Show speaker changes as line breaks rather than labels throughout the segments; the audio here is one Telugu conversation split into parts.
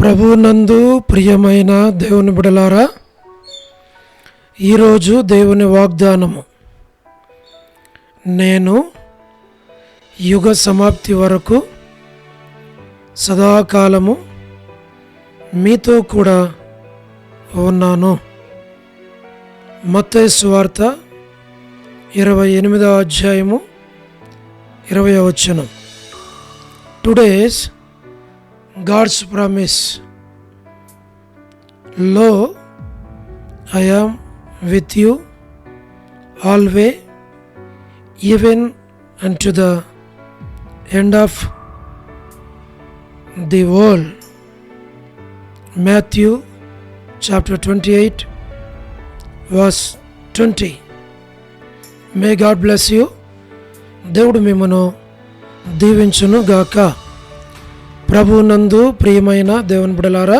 ప్రభువునందు ప్రియమైన దేవుని బిడలారా, ఈరోజు దేవుని వాగ్దానము, నేను యుగ సమాప్తి వరకు సదాకాలము మీతో కూడా ఉన్నాను. మత్తయి సువార్త 28వ అధ్యాయము 20వ వచనం. Today's God's promise, lo, I am with you always, even unto the end of the world. Matthew chapter 28 verse 20. May God bless you. దేవుడు మిమ్మను దీవించును గాక. ప్రభువునందు ప్రియమైన దేవుని బిడలారా,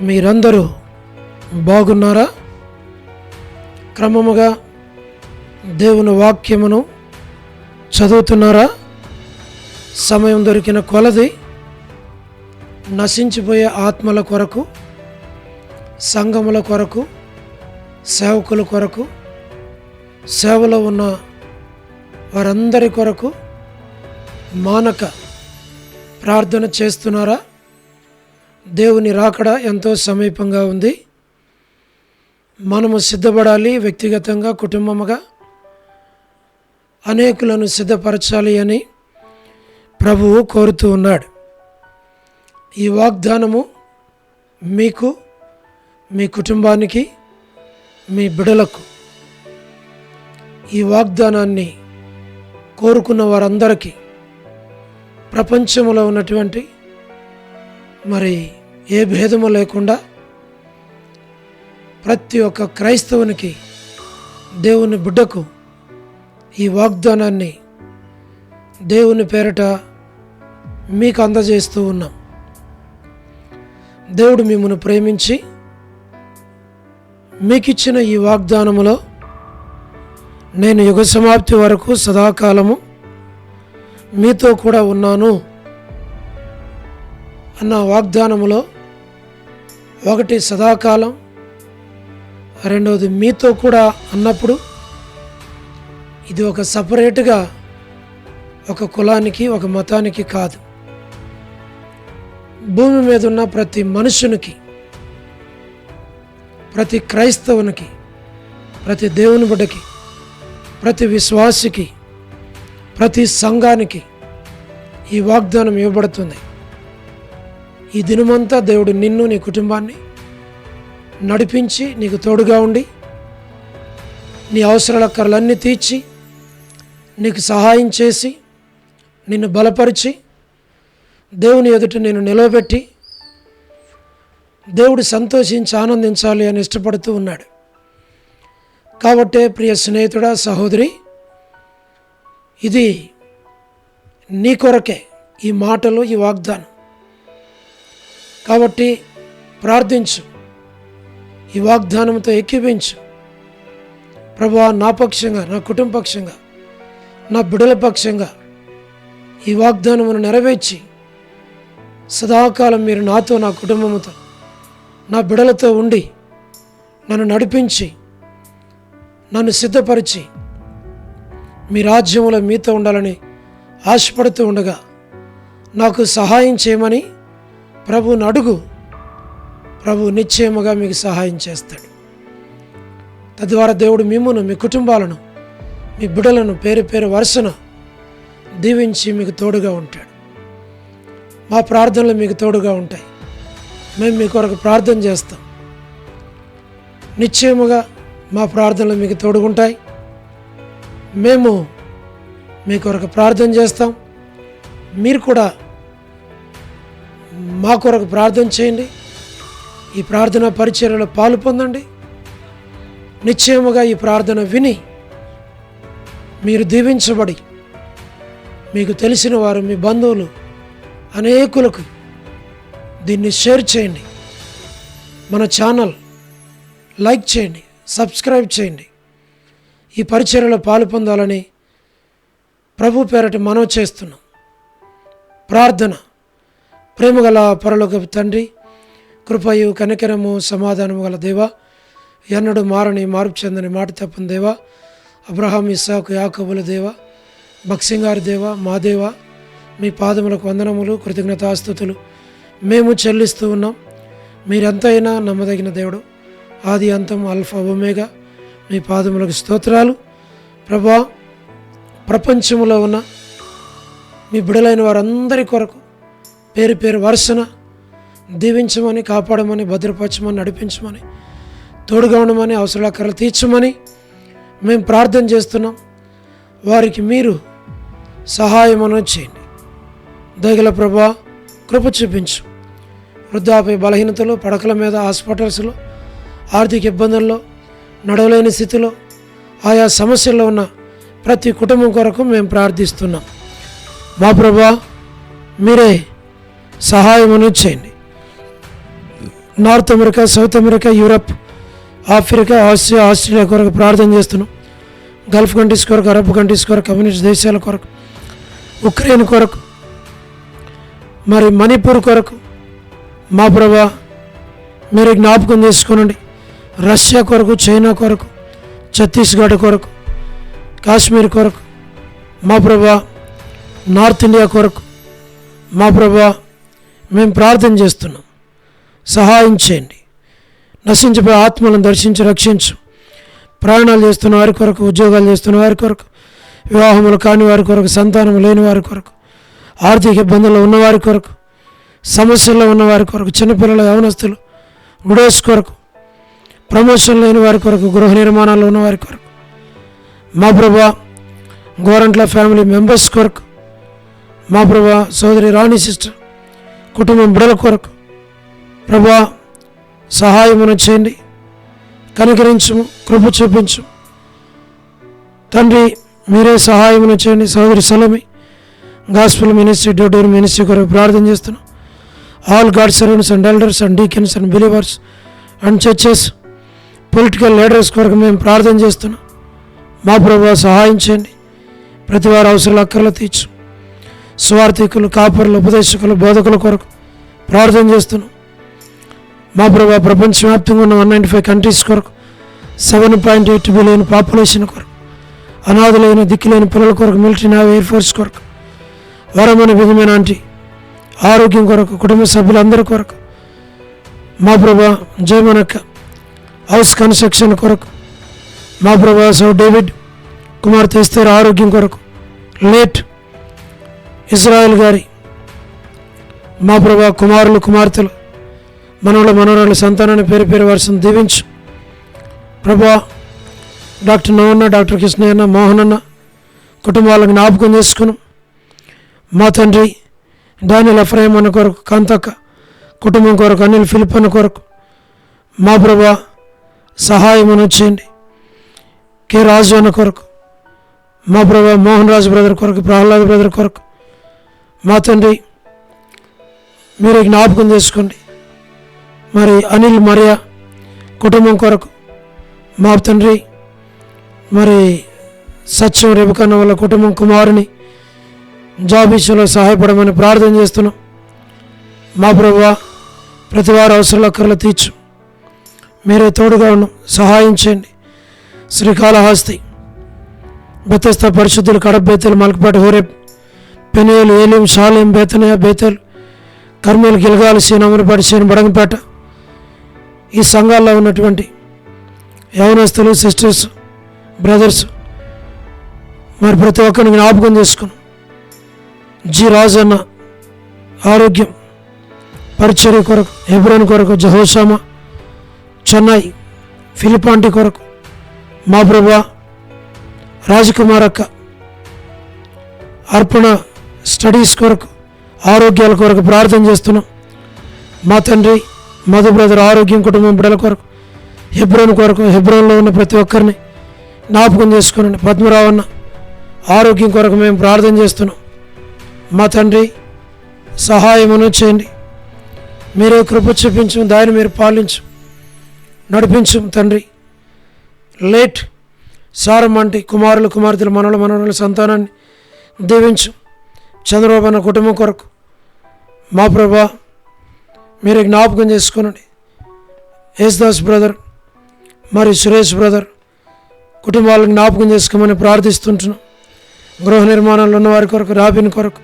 మీరందరూ బాగున్నారా? క్రమముగా దేవుని వాక్యమును చదువుతున్నారా? సమయం దొరికిన కొలది నశించిపోయే ఆత్మల కొరకు, సంఘముల కొరకు, సేవకుల కొరకు, సేవలో ఉన్న వారందరి కొరకు మానక ప్రార్థన చేస్తున్నారా? దేవుని రాకడ ఎంతో సమీపంగా ఉంది. మనము సిద్ధపడాలి. వ్యక్తిగతంగా, కుటుంబముగా అనేకులను సిద్ధపరచాలి అని ప్రభువు కోరుతూ ఉన్నాడు. ఈ వాగ్దానము మీకు, మీ కుటుంబానికి, మీ బిడలకు, ఈ వాగ్దానాన్ని కోరుకున్న వారందరికీ ప్రపంచంలో ఉన్నటువంటి మరి ఏ భేదము లేకుండా ప్రతి ఒక్క క్రైస్తవునికి, దేవుని బిడ్డకు ఈ వాగ్దానాన్ని దేవుని పేరట మీకు అందజేస్తూ ఉన్నాం. దేవుడు మిమ్మల్ని ప్రేమించి మీకిచ్చిన ఈ వాగ్దానములో, నేను యుగ సమాప్తి వరకు సదాకాలము మీతో కూడా ఉన్నాను అన్న వాగ్దానములో, ఒకటి సదాకాలం, రెండవది మీతో కూడా అన్నప్పుడు ఇది ఒక సపరేట్గా ఒక కులానికి, ఒక మతానికి కాదు. భూమి మీద ఉన్న ప్రతి మనుషునికి, ప్రతి క్రైస్తవునికి, ప్రతి దేవుని బిడ్డకి, ప్రతి విశ్వాసికి, ప్రతి సంఘానికి ఈ వాగ్దానం ఇవ్వబడుతుంది. ఈ దినమంతా దేవుడు నిన్ను, నీ కుటుంబాన్ని నడిపించి, నీకు తోడుగా ఉండి, నీ అవసరాల కర్రలన్నీ తీర్చి, నీకు సహాయం చేసి, నిన్ను బలపరిచి, దేవుని ఎదుట నేను నిలవబెట్టి, దేవుడు సంతోషించి ఆనందించాలి అని ఇష్టపడుతూ ఉన్నాడు. కాబట్టే ప్రియ స్నేహితుడా, సహోదరి, ఇది నీ కొరకే ఈ మాటలు, ఈ వాగ్దానం. కాబట్టి ప్రార్థించు, ఈ వాగ్దానంతో ఏకీభించు. ప్రభువా, నా పక్షంగా, నా కుటుంబ పక్షంగా, నా బిడ్డల పక్షంగా ఈ వాగ్దానమును నెరవేర్చి, సదాకాలం మీరు నాతో, నా కుటుంబముతో, నా బిడ్డలతో ఉండి నన్ను నడిపించి, నన్ను సిద్ధపరిచి, మీ రాజ్యంలో మీతో ఉండాలని ఆశపడుతూ ఉండగా నాకు సహాయం చేయమని ప్రభువుని అడుగు. ప్రభు నిశ్చయముగా మీకు సహాయం చేస్తాడు. తద్వారా దేవుడు మిమ్మును, మీ కుటుంబాలను, మీ బిడ్డలను పేరు పేరు వరుసన దీవించి మీకు తోడుగా ఉంటాడు. మా ప్రార్థనలు మీకు తోడుగా ఉంటాయి. మేము మీ కొరకు ప్రార్థన చేస్తాం. నిశ్చయముగా మా ప్రార్థనలు మీకు తోడుగుంటాయి. మేము మీ కొరకు ప్రార్థన చేస్తాం. మీరు కూడా మా కొరకు ప్రార్థన చేయండి. ఈ ప్రార్థన పరిచర్యలో పాలు పొందండి. నిశ్చయముగా ఈ ప్రార్థన విని మీరు దీవించబడి, మీకు తెలిసిన వారు, మీ బంధువులు అనేకులకు దీన్ని షేర్ చేయండి. మన ఛానల్ లైక్ చేయండి, సబ్స్క్రైబ్ చేయండి. ఈ పరిచర్యలో పాలు పొందాలని ప్రభు పేరట మనవి చేస్తున్నాం. ప్రార్థన. ప్రేమగల పరలోకపు తండ్రి, కృపయు కనికరము సమాధానము గల దేవా, ఎన్నడూ మారని మార్పు చెందని మాట తప్పని దేవా, అబ్రహాం ఇస్సాకు యాకోబుల దేవా, భక్సింగారి దేవా, మా దేవా, మీ పాదములకు వందనములు కృతజ్ఞతాస్తుతులు మేము చెల్లిస్తూ ఉన్నాం. మీరెంతైనా నమ్మదగిన దేవుడు, ఆది అంతం అల్ఫా ఒమేగా, మీ పాదములకు స్తోత్రాలు. ప్రభా, ప్రపంచంలో ఉన్న మీ బిడలైన వారందరి కొరకు పేరు పేరు వరుసన దీవించమని, కాపాడమని, భద్రపరచమని, నడిపించమని, తోడుగా ఉండమని, అవసరాకరలు తీర్చమని మేము ప్రార్థన చేస్తున్నాం. వారికి మీరు సహాయం చేయండి. దయగల ప్రభా, కృప చూపించు. వృద్ధాప్య బలహీనతలు, పడకల మీద, హాస్పిటల్స్లో, ఆర్థిక ఇబ్బందుల్లో, నడవలేని స్థితిలో, ఆయా సమస్యల్లో ఉన్న ప్రతి కుటుంబం కొరకు మేము ప్రార్థిస్తున్నాం. మా ప్రభా, మీరే సహాయం చేయండి. North America, south America, Europe, Africa, Asia, Australia కొరకు ప్రార్థన చేస్తున్నాం. గల్ఫ్ కంట్రీస్ కొరకు, అరబ్ కంట్రీస్ కొరకు, కమ్యూనిస్ట్ దేశాల కొరకు, ఉక్రెయిన్ కొరకు, మరి మణిపూర్ కొరకు మా ప్రభా మీరు జ్ఞాపకం చేసుకోనండి. రష్యా కొరకు, చైనా కొరకు, ఛత్తీస్గఢ్ కొరకు, కాశ్మీర్ కొరకు, మా ప్రభా నార్త్ ఇండియా కొరకు మా ప్రభా మేము ప్రార్థన చేస్తున్నాం. సహాయం చేయండి. నశించిపోయే ఆత్మలను దర్శించి రక్షించు. ప్రయాణాలు చేస్తున్న వారి కొరకు, ఉద్యోగాలు చేస్తున్న వారి కొరకు, వివాహములు కాని వారి కొరకు, సంతానం లేని వారి కొరకు, ఆర్థిక ఇబ్బందుల్లో ఉన్నవారి కొరకు, సమస్యల్లో ఉన్నవారి కొరకు, చిన్నపిల్లల, యవనస్తులు, విడోస్ కొరకు, ప్రమోషన్ లేని వారి కొరకు, గృహ నిర్మాణాలు ఉన్నవారి కొరకు, మా ప్రభా గోరంట్ల ఫ్యామిలీ మెంబర్స్ కొరకు, మా ప్రభా సోదరి రాణి సిస్టర్ కుటుంబం బిడల కొరకు ప్రభా సహాయమును చేయండి. కనికరించము, కృప చూపించు తండ్రి. మీరే సహాయమును చేయండి. సోదరి Salomi gospel ministry, door ministry కొరకు ప్రార్థన చేస్తున్నాం. All God servants and elders and deacons and believers and churches, political leaders కొరకు మేము ప్రార్థన చేస్తున్నాం. మా ప్రభా సహాయం చేయండి. ప్రతి వారి అవసరాలు అక్కర్లు తీర్చు. స్వార్థికులు, కాపరులు, ఉపదేశకులు, బోధకుల కొరకు ప్రార్థన చేస్తున్నాం. మా ప్రభా ప్రపంచవ్యాప్తంగా ఉన్న 195 కంట్రీస్ కొరకు, 7.8 బిలియన్ పాపులేషన్ కొరకు, అనాథులైన దిక్కులేని పిల్లల కొరకు, మిలిటరీ, నేవీ, ఎయిర్ ఫోర్స్ కొరకు, వరమైన విధమైన ఆరోగ్యం కొరకు, కుటుంబ సభ్యులందరి కొరకు, మా ప్రభా జయమనక్క హౌస్ కన్స్ట్రక్షన్ కొరకు, మా ప్రభా సౌ డేవిడ్ కుమార్తె ఎస్తేర్ ఆరోగ్యం కొరకు, లేట్ ఇజ్రాయెల్ గారి మా ప్రభా కుమారులు, కుమార్తెలు, మనవల మనవరాళ్ళ సంతానాన్ని పేరు పేరు వరుసను దీవించు ప్రభా. డాక్టర్ నవన్న, డాక్టర్ కృష్ణయ్యన్న, మోహనన్న కుటుంబాలను జ్ఞాపకం చేసుకున్నాం. మా తండ్రి డానియల్ ఎఫ్రాయిం అన్న కొరకు, కాంతక్క కుటుంబం కొరకు, అనిల్ ఫిలిప్ అన్న కొరకు మా ప్రభా సహాయమును చేయండి. కె రాజు అన్న కొరకు, మా ప్రభా మోహన్ రాజు బ్రదర్ కొరకు, ప్రహ్లాద్ బ్రదర్ కొరకు మా తండ్రి మీరే జ్ఞాపకం చేసుకోండి. మరి అనిల్ మరియా కుటుంబం కొరకు మా తండ్రి మరి సత్యం రేపుకన్న వాళ్ళ కుటుంబం కుమారుని జాబ్ విషయంలో సహాయపడమని ప్రార్థన చేస్తున్నాం. మా ప్రభువా ప్రతి వారి అవసరాల అక్కర్లు తీర్చు. మీరే తోడుగా ఉన్నాం, సహాయం చేయండి. శ్రీకాళహస్తి, బెతెస్తా పరిశుద్ధులు, కడప, బేతేలు, మలకపేట, హోరేబ్, పెనియేలు, ఏలీం, షాలేం, బేతనియా, బేతేలు, కర్మేలు, గిల్గాలు, సీన్, అమరపేట, సీన్, బడంగపేట, ఈ సంఘాల్లో ఉన్నటువంటి యవనస్తులు, సిస్టర్స్, బ్రదర్స్ మరి ప్రతి ఒక్కరిని జ్ఞాపకం చేసుకున్నాం. జి రాజన్న ఆరోగ్యం, పరిచర్య కొరకు, హెబ్రోన్ కొరకు, జహోషామా, చెన్నై, ఫిలిపాంటి కొరకు మా ప్రభా రాజకుమార్ అక్క అర్పణ స్టడీస్ కొరకు, ఆరోగ్యాల కొరకు ప్రార్థన చేస్తున్నాం. మా తండ్రి మధు బ్రదర్ ఆరోగ్యం, కుటుంబం బిడ్డల కొరకు, హెబ్రోన్ కొరకు, హెబ్రోన్లో ఉన్న ప్రతి ఒక్కరిని జ్ఞాపకం చేసుకునండి. పద్మరావు అన్న ఆరోగ్యం కొరకు మేము ప్రార్థన చేస్తున్నాం. మా తండ్రి సహాయమును చేయండి. మీరే కృప చూపించు, దాన్ని మీరు పాలించు, నడిపించు తండ్రి. లేట్ సారమ్మంటి కుమారులు, కుమార్తెలు, మనవల మనవరాల సంతానాన్ని దీవించు. చంద్రబాబు అన్న కుటుంబం కొరకు మా ప్రభా మీరే జ్ఞాపకం చేసుకోనండి. యేసుదాస్ బ్రదర్ మరి సురేష్ బ్రదర్ కుటుంబాలను జ్ఞాపకం చేసుకోమని ప్రార్థిస్తుంటున్నాం. గృహ నిర్మాణంలో ఉన్న వారి కొరకు, రాబిన్ కొరకు,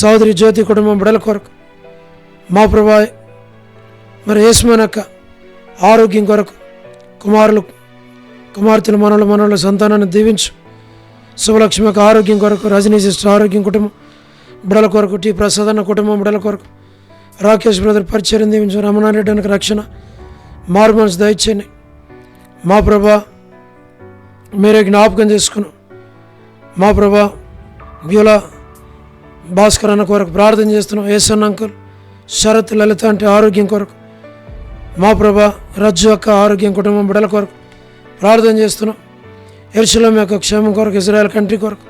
సోదరి జ్యోతి కుటుంబం బిడల కొరకు మా ప్రభా మరి యేసుమనక్క ఆరోగ్యం కొరకు, కుమారులు కుమార్తెలు మనల సంతానాన్ని దీవించు. శుభలక్ష్మి యొక్క ఆరోగ్యం కొరకు, రజనీ సిస్టర్ ఆరోగ్యం కుటుంబం బిడల కొరకు, టి ప్రసాద్ అన్న కుటుంబం బిడల కొరకు, రాకేష్ బ్రదర్ పరిచయం దీవించు. రమణారెడ్డి అన్నకు రక్షణ మారు మనసు దయచేయండి. మా ప్రభా మీరే జ్ఞాపకం చేసుకున్నాం. మా ప్రభా బ్యూలా భాస్కర్ అన్న కొరకు ప్రార్థన చేస్తున్నాం. ఏసన్ అంకుల్, శరత్, లలిత అంటే ఆరోగ్యం కొరకు, మా ప్రభా రజ్జు యొక్క ఆరోగ్యం కుటుంబం బిడల కొరకు ప్రార్థన చేస్తున్నాం. యెరూషలేం యొక్క క్షేమం కొరకు, ఇజ్రాయెల్ కంట్రీ కొరకు,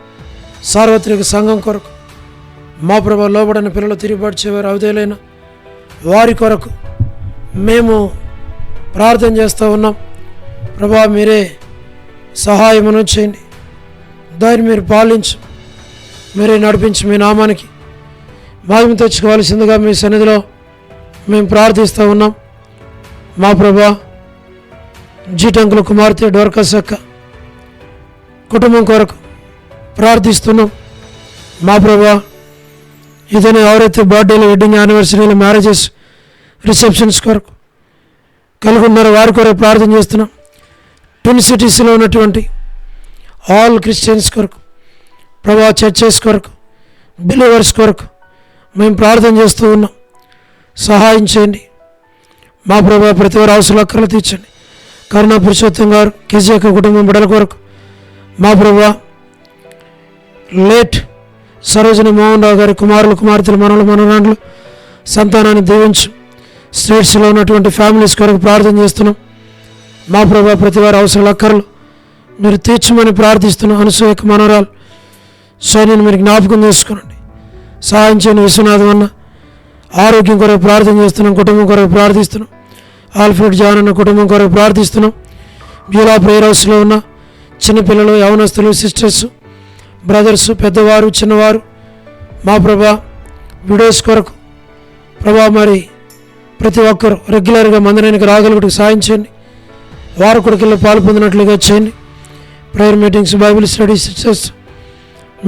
సార్వత్రిక సంఘం కొరకు, మా ప్రభా లోబడిన పిల్లలు తిరుగుబాటు చేయవారు అవధేయులైన వారి కొరకు మేము ప్రార్థన చేస్తూ ఉన్నాం. ప్రభా మీరే సహాయమును చేయండి. దాన్ని మీరు పాలించు, మీరే నడిపించి మీ నామానికి మహిమ తెచ్చుకోవాల్సిందిగా మీ సన్నిధిలో మేము ప్రార్థిస్తూ ఉన్నాం. మా ప్రభా జీటంకుల కుమార్తె డోర్కస్ అక్క కుటుంబం కొరకు ప్రార్థిస్తున్నాం. మా ప్రభా ఇదని ఎవరైతే బర్త్డేలు, వెడ్డింగ్ యానివర్సరీలు, మ్యారేజెస్, రిసెప్షన్స్ కొరకు కలిగి ఉన్నారో వారి కొరకు ప్రార్థన చేస్తున్నాం. ట్విన్ సిటీస్లో ఉన్నటువంటి ఆల్ క్రిస్టియన్స్ కొరకు, ప్రభా చర్చెస్ కొరకు, బిలీవర్స్ కొరకు మేము ప్రార్థన చేస్తూ ఉన్నాం. సహాయం చేయండి. మా ప్రభా ప్రతి వారి అవసరాలు అక్కర్లు తీర్చండి. కరుణా పురుషోత్తం గారు, కేజీక కుటుంబం బిడల కొరకు, మా ప్రభా లేట్ సరోజిని మోహన్ రావు గారి కుమారులు, కుమార్తెలు, మనరాండ్లు సంతానాన్ని దీవించు. స్టేట్స్లో ఉన్నటువంటి ఫ్యామిలీస్ కొరకు ప్రార్థన చేస్తున్నాం. మా ప్రభా ప్రతి వారి అవసరాలు అక్కర్లు మీరు తీర్చమని ప్రార్థిస్తున్నాం. అనసూయక మనోరాలు సైన్యాన్ని మీరు జ్ఞాపకం చేసుకోనండి. సహాయం చేయని విశ్వనాథం అన్న ఆరోగ్యం కొరకు ప్రార్థన చేస్తున్నాం. కుటుంబం కొరకు ప్రార్థిస్తున్నాం. ఆల్ఫ్రెడ్ జాన్ అన్న కుటుంబం కొరకు ప్రార్థిస్తున్నాం. బ్యూలా ప్రేయర్ హౌస్లో ఉన్న చిన్నపిల్లలు, యవనస్తులు, సిస్టర్స్, బ్రదర్స్, పెద్దవారు, చిన్నవారు, మా ప్రభా విడోస్ కొరకు ప్రభా మరి ప్రతి ఒక్కరు రెగ్యులర్గా మందిరానికి రాగలుగుటకు సాయం చేయండి. వారు కొడుకుల్లో పాలు పొందినట్లుగా చేయండి. Prayer meetings, Bible study sisters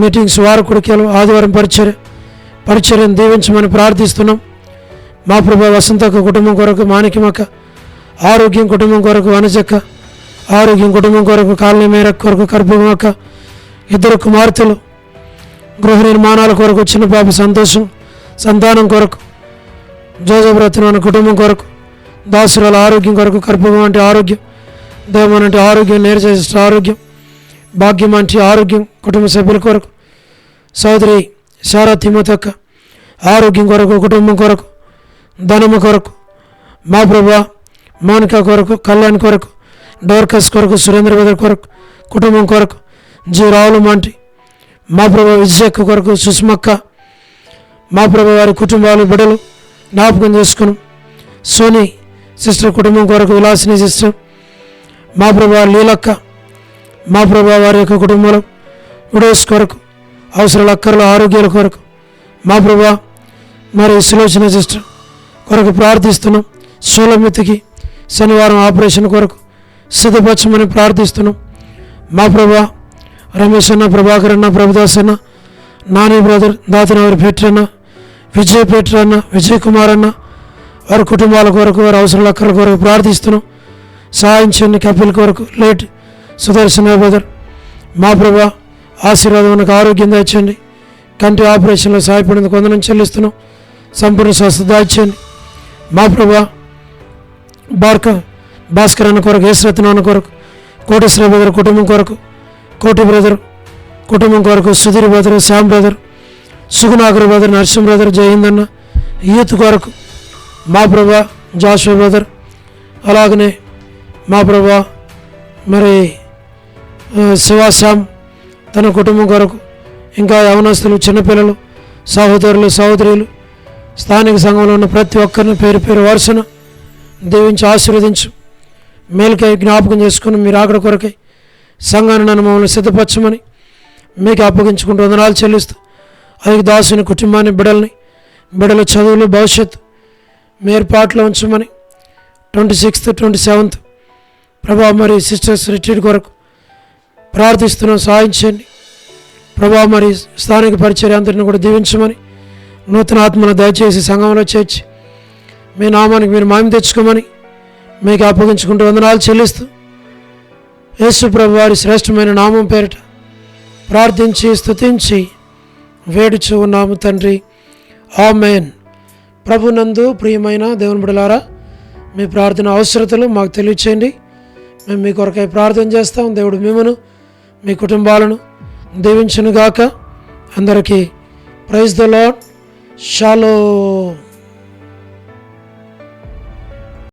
meetings, వారు కొడుకులు, ఆదివారం పరిచర్యను దీవించమని ప్రార్థిస్తున్నాం. మా ప్రభా వసంతక్క కుటుంబం కొరకు, మాణిక్యమక్క ఆరోగ్యం కుటుంబం కొరకు, వనజక్క ఆరోగ్యం కుటుంబం కొరకు, కాలనీ మేరక్క కొరకు, కర్పూరమక్క ఇద్దరు కుమార్తెలు గృహ నిర్మాణాల కొరకు, చిన్న పాప సంతోషం సంతానం కొరకు, జోజఫ్ రత్న కుటుంబం కొరకు, దాసురాల ఆరోగ్యం కొరకు, కర్పూరం అంటే ఆరోగ్యం, దేవన్ అంటే ఆరోగ్యం, నేర్చేసిన ఆరోగ్యం, భాగ్యం అంటే ఆరోగ్యం కుటుంబ సభ్యుల కొరకు, సోదరి శారా తిమోతక్క ఆరోగ్యం కొరకు, కుటుంబం కొరకు, ధనము కొరకు, మా ప్రభా మౌనిక కొరకు, కళ్యాణ్ కొరకు, డోర్కస్ కొరకు, సురేంద్ర బదర్ కొరకు, కుటుంబం కొరకు, జీ రావులు మాంటి మా ప్రభా విజయక్క కొరకు, సుష్మక్క మా ప్రభా వారి కుటుంబాలు బిడలు జ్ఞాపకం చేసుకున్నాం. సోని సిస్టర్ కుటుంబం కొరకు, విలాసిని సిస్టర్ మా ప్రభా లీలక్క మా ప్రభా వారి యొక్క కుటుంబంలో విడోస్ కొరకు, అవసరాల అక్కర్ల ఆరోగ్యాల కొరకు, మా ప్రభా మరి సులోచన సిస్టర్ కొరకు ప్రార్థిస్తున్నాం. సోలమితికి శనివారం ఆపరేషన్ కొరకు సిద్ధపరచమని ప్రార్థిస్తున్నాం. మా ప్రభా రమేష్ అన్న, ప్రభాకర్ అన్న, ప్రభుదాస్ అన్న, నాని బ్రదర్, దాతనవారి పెట్రన్న, విజయ్ పెట్రన్న, విజయ్ కుమార్ అన్న వారి కుటుంబాల కొరకు, వారి అవసరాల అక్కర్ల కొరకు ప్రార్థిస్తున్నాం. సహాయం చేయండి. కపిల్ కొరకు, లేట్ సుదర్శన బ్రదర్ మా ప్రభా ఆశీర్వాదం ఆరోగ్యం దాచండి. కంటి ఆపరేషన్లో సహాయపడినందుకు వందనం చెల్లిస్తున్నాం. సంపూర్ణ స్వస్థత దాచండి. మా ప్రభా భాస్కర్ అన్న కొరకు, యేసరత్న అన్న కొరకు, కోటేశ్వర బ్రదర్ కుటుంబం కొరకు, కోటి బ్రదర్ కుటుంబం కొరకు, Sudheer brother, Shyam brother, Sugunakar brother, Narasimha brother, Jayahind అన్న యూత్ కొరకు, మా ప్రభా జాషువా బ్రదర్, అలాగనే మా ప్రభా మరి శివాశ్యామ్ తన కుటుంబం కొరకు, ఇంకా యవనస్తులు, చిన్నపిల్లలు, సహోదరులు, సహోదరులు, స్థానిక సంఘంలో ఉన్న ప్రతి ఒక్కరిని పేరు పేరు వరుసను దీవించి ఆశీర్వదించు. మేలుకై జ్ఞాపకం చేసుకుని మీరు ఆకడ కొరకై సంఘాన్ని నన్ను మమ్మల్ని సిద్ధపరచమని మీకు అప్పగించుకుంటూ వందనాలు చెల్లిస్తూ అవి దాసుని కుటుంబాన్ని బిడల్ని బిడ్డల చదువులు భవిష్యత్తు మీ ఏర్పాట్లో ఉంచమని 26th 27th ప్రభా మరి సిస్టర్స్ రిట్రీట్ కొరకు ప్రార్థిస్తున్నాం, సహాయం చేయండి ప్రభా. మరి స్థానిక పరిచర్య అందరిని కూడా దీవించమని, నూతన ఆత్మను దయచేసి సంఘంలో చేర్చి మీ నామానికి మీరు మహిమ తెచ్చుకోమని మీకు అప్పగించుకుంటూ వందనాలు చెల్లిస్తూ యేసు ప్రభు వారి శ్రేష్టమైన నామం పేరిట ప్రార్థించి స్తుతించి వేడుచు ఉన్నాము తండ్రి, ఆమేన్. ప్రభునందు ప్రియమైన దేవుని బిడ్డలారా, మీ ప్రార్థన అవసరతలు మాకు తెలియచేయండి. మేము మీ కొరకై ప్రార్థన చేస్తాం. దేవుడు మిమ్మను మీ కుటుంబాలను దీవించునుగాక. అందరికీ ప్రైజ్ ద లార్డ్. షాలోమ్.